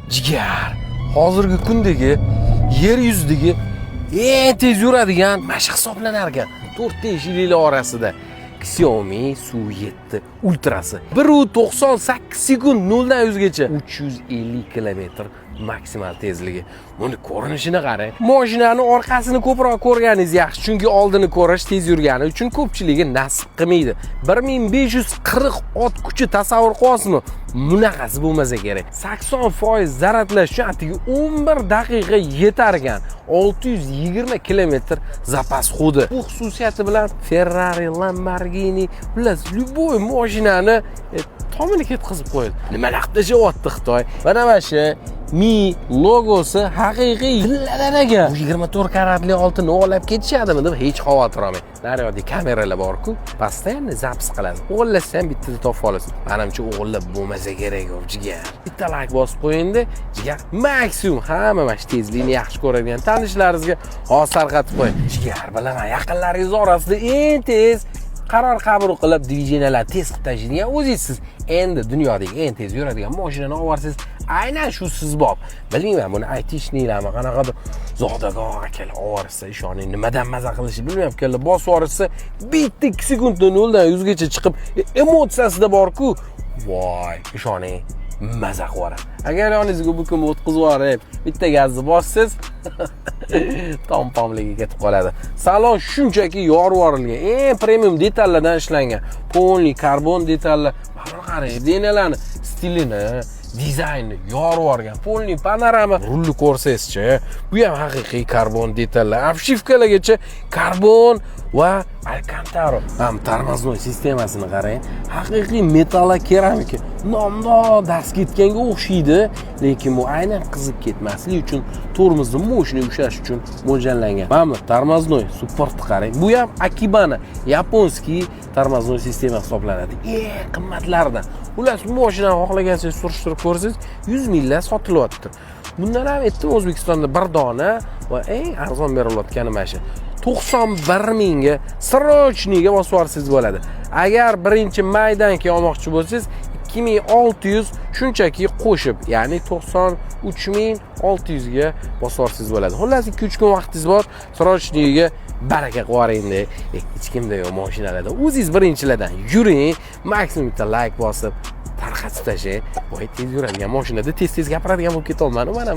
Jigar, hozirgi kundagi yer yuzidagi eng tez yuradigan mashq hisoblanar ekan. 4 yillar orasida Xiaomi Su7 Ultrasi 1.98 sekund 0 dan 100 gacha 350 km maksimal tezligi. Buni ko'rinishini qarang. Mashinani orqasini ko'proq ko'rganingiz yaxshi, chunki oldini ko'rish tez yurgani uchun ko'pchiligi nasib qilmaydi. 1540 ot kuchi tasavvur qilasizmi? Bunaqasi bo'lmasa kerak. 80% zaratlash uchun atigi 11 daqiqa yetar ekan. 620 km zapas xodi. Bu xususiyati bilan Ferrari, Lamborghini, plus любой mashinani tomini ketkazib qo'yadi. Nimalar qilishyapti Xitoy? Mana shu Mi logosi haqiqiy villadan ekan. 24 karatli oltinni olib ketishadimi deb hech xavotir olmang. Naryoqda kameralar bor-ku, постоянно zapis qiladi. O'g'irlashsa ham bittada topib olasiz. Menimcha o'g'irlab bo'lmasa kerak jigar. Bitta like bosib qo'ying-da, jigar maksimum hamma mana shu tezlikni yaxshi ko'radigan tanishlaringizga hozir tarqatib qo'ying. Jigar bilaman, yaqinlaringiz orasida eng tez qaror qabul qilib dvijeniyalar tez qilib tashlaydigan o'zingizsiz. Endi dunyodagi eng tez yuradigan mashinani olasiz. Aynan shu siz bob. Bilmayman, buni aytishnilarmi, qanaqadir zodagoh akalar ovorsa, ishoning nimadan maza qilishi bilmayman, akalar bosib yuborsa, bitta 2 sekundda 0 dan 100 gacha chiqib, emotsiyasida bor-ku. Voy, ishoning, maza qiladi. Agar yoningizga bu kun o'tkazib yuborib, bitta gazni bossiz, tom-pomligi ketib qoladi. Salon shunchaki yorib yuborilgan, eng premium detallardan ishlangan. Polni karbon detallar, mana qarang, denalarni stilini, dizaynni yorib yuborgan. Polni panorama rulni ko'rsangizchi, bu ham haqiqiy karbon detallar. Obshivkalargacha karbon va alkantara. Ham tormoznoy sistemasini qarang. Haqiqiy metall keramika. Nomdor dars ketganga o'xshaydi, lekin bu aynan qizib ketmaslik uchun tormozni mo'shni ushlash uchun mo'ljallangan. Mana tormoznoy support qarang. Bu ham Akiba'ni yaponskiy tormoznoy sistema hisoblanadi. Eng qimmatlaridan. Ular mashinani xohlagancha surishtirib ko'rsangiz 100 minglar sotilyapti. Bundan ham aytdim, O'zbekistonda bir dona va eng arzon berilayotgani mana shu 91 mingga srochniga bosib yuborsangiz bo'ladi. Agar 1-maydan keyin olmoqchi bo'lsangiz 2600 shunchaki qo'shib, ya'ni 93600 ga bosib yuborsangiz bo'ladi. Xullas 2-3 kun vaqtingiz bor, srochniga baraka qilaveringda. Hech kimda yo'q mashinalarda. O'zingiz birinchilardan yuring, maksimum bitta like bosib tarqatib tashlang. Voy, tez yuradigan mashinada tez-tez gapiradigan bo'lib ketolmadim, mana.